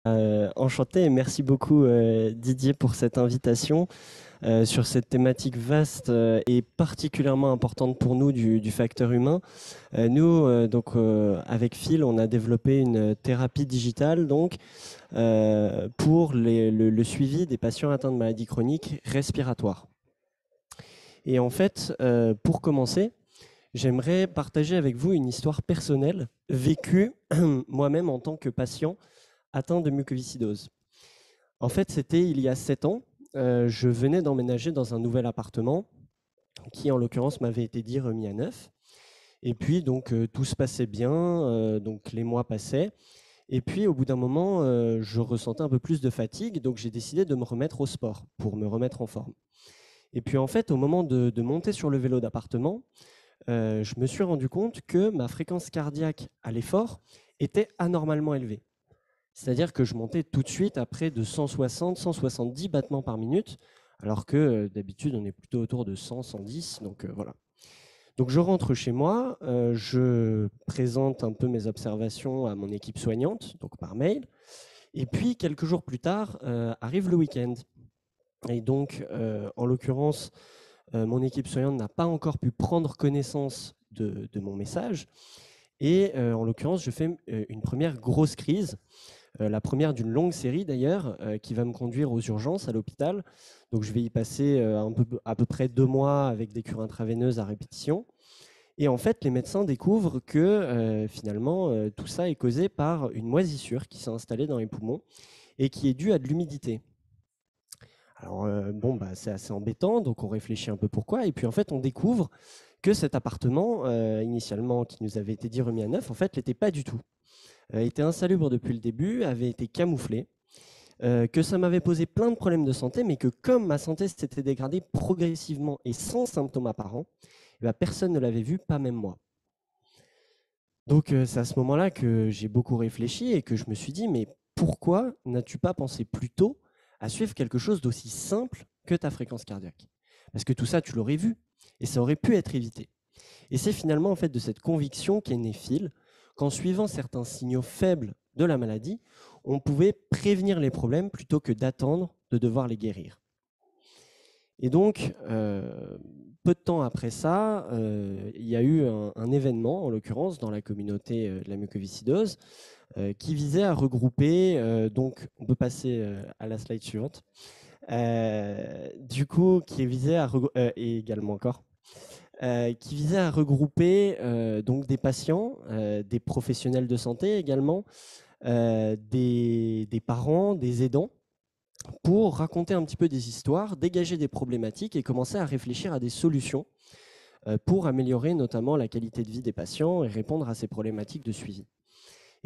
Enchanté et merci beaucoup Didier pour cette invitation sur cette thématique vaste et particulièrement importante pour nous du facteur humain. Nous, avec Phil, on a développé une thérapie digitale pour le suivi des patients atteints de maladies chroniques respiratoires. Et en fait, pour commencer, j'aimerais partager avec vous une histoire personnelle vécue moi-même en tant que patient atteint de mucoviscidose. En fait, c'était il y a 7 ans. Je venais d'emménager dans un nouvel appartement qui, en l'occurrence, m'avait été dit remis à neuf. Et puis, tout se passait bien. Donc, les mois passaient. Et puis, au bout d'un moment, je ressentais un peu plus de fatigue. Donc, j'ai décidé de me remettre au sport pour me remettre en forme. Et puis, en fait, au moment de monter sur le vélo d'appartement, je me suis rendu compte que ma fréquence cardiaque à l'effort était anormalement élevée. C'est-à-dire que je montais tout de suite à près de 160, 170 battements par minute, alors que d'habitude on est plutôt autour de 100, 110. Donc voilà. Donc je rentre chez moi, je présente un peu mes observations à mon équipe soignante, donc par mail. Et puis quelques jours plus tard arrive le week-end. Et donc en l'occurrence, mon équipe soignante n'a pas encore pu prendre connaissance de mon message. Et en l'occurrence, je fais une première grosse crise. La première d'une longue série d'ailleurs, qui va me conduire aux urgences à l'hôpital. Donc je vais y passer à peu près 2 mois avec des cures intraveineuses à répétition. Et en fait, les médecins découvrent que finalement, tout ça est causé par une moisissure qui s'est installée dans les poumons et qui est due à de l'humidité. Alors c'est assez embêtant, donc on réfléchit un peu pourquoi. Et puis en fait, on découvre que cet appartement, initialement qui nous avait été dit remis à neuf, en fait, l'était pas du tout. Était insalubre depuis le début, avait été camouflé, que ça m'avait posé plein de problèmes de santé, mais que comme ma santé s'était dégradée progressivement et sans symptômes apparents, eh ben, personne ne l'avait vu, pas même moi. Donc c'est à ce moment-là que j'ai beaucoup réfléchi et que je me suis dit, mais pourquoi n'as-tu pas pensé plus tôt à suivre quelque chose d'aussi simple que ta fréquence cardiaque? Parce que tout ça, tu l'aurais vu et ça aurait pu être évité. Et c'est finalement en fait de cette conviction qu'est né Phil, qu'en suivant certains signaux faibles de la maladie, on pouvait prévenir les problèmes plutôt que d'attendre de devoir les guérir. Et donc, peu de temps après ça, il y a eu un événement, en l'occurrence dans la communauté de la mucoviscidose, qui visait à regrouper, donc on peut passer à la slide suivante, du coup, qui visait à et également encore, qui visait à regrouper donc des patients, des professionnels de santé également, des parents, des aidants, pour raconter un petit peu des histoires, dégager des problématiques et commencer à réfléchir à des solutions pour améliorer notamment la qualité de vie des patients et répondre à ces problématiques de suivi.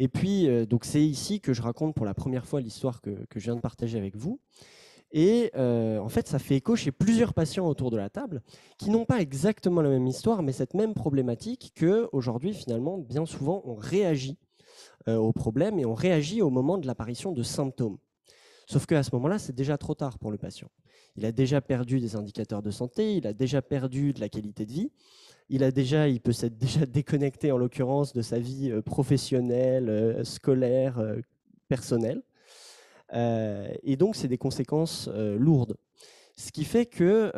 Et puis, donc c'est ici que je raconte pour la première fois l'histoire que je viens de partager avec vous. Et en fait, ça fait écho chez plusieurs patients autour de la table qui n'ont pas exactement la même histoire, mais cette même problématique qu'aujourd'hui, finalement, bien souvent, on réagit au problème et on réagit au moment de l'apparition de symptômes. Sauf qu'à ce moment-là, c'est déjà trop tard pour le patient. Il a déjà perdu des indicateurs de santé, il a déjà perdu de la qualité de vie, il peut s'être déjà déconnecté, en l'occurrence, de sa vie professionnelle, scolaire, personnelle. Et donc, c'est des conséquences lourdes. Ce qui fait que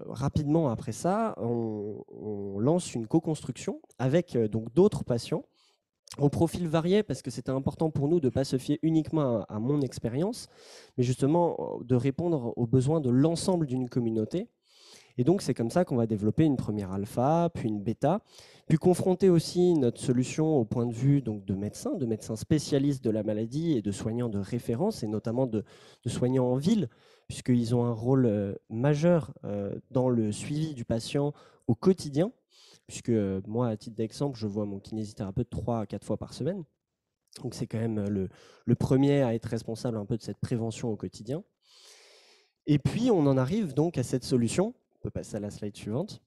rapidement après ça, on lance une co-construction avec donc d'autres patients au profil varié, parce que c'était important pour nous de ne pas se fier uniquement à mon expérience, mais justement de répondre aux besoins de l'ensemble d'une communauté. Et donc c'est comme ça qu'on va développer une première alpha, puis une bêta, puis confronter aussi notre solution au point de vue donc, de médecins spécialistes de la maladie et de soignants de référence, et notamment de soignants en ville, puisqu'ils ont un rôle majeur dans le suivi du patient au quotidien, puisque moi, à titre d'exemple, je vois mon kinésithérapeute 3 à 4 fois par semaine. Donc c'est quand même le premier à être responsable un peu de cette prévention au quotidien. Et puis on en arrive donc à cette solution, on peut passer à la slide suivante,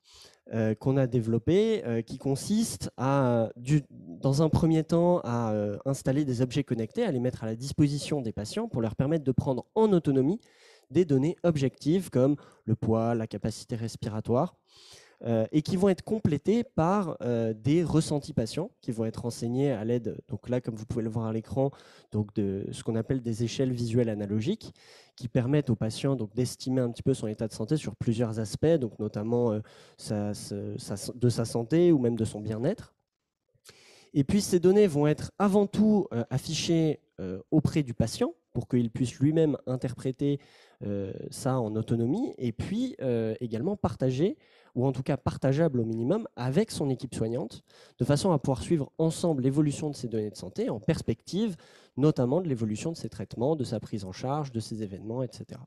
qu'on a développée, qui consiste dans un premier temps, à installer des objets connectés, à les mettre à la disposition des patients pour leur permettre de prendre en autonomie des données objectives comme le poids, la capacité respiratoire, et qui vont être complétés par des ressentis patients qui vont être enseignés à l'aide, donc là, comme vous pouvez le voir à l'écran, donc de ce qu'on appelle des échelles visuelles analogiques, qui permettent aux patients d'estimer un petit peu son état de santé sur plusieurs aspects, donc notamment de sa santé ou même de son bien-être. Et puis ces données vont être avant tout affichées auprès du patient pour qu'il puisse lui-même interpréter ça en autonomie, et puis également partagées, ou en tout cas partageables au minimum, avec son équipe soignante, de façon à pouvoir suivre ensemble l'évolution de ces données de santé en perspective, notamment de l'évolution de ses traitements, de sa prise en charge, de ses événements, etc.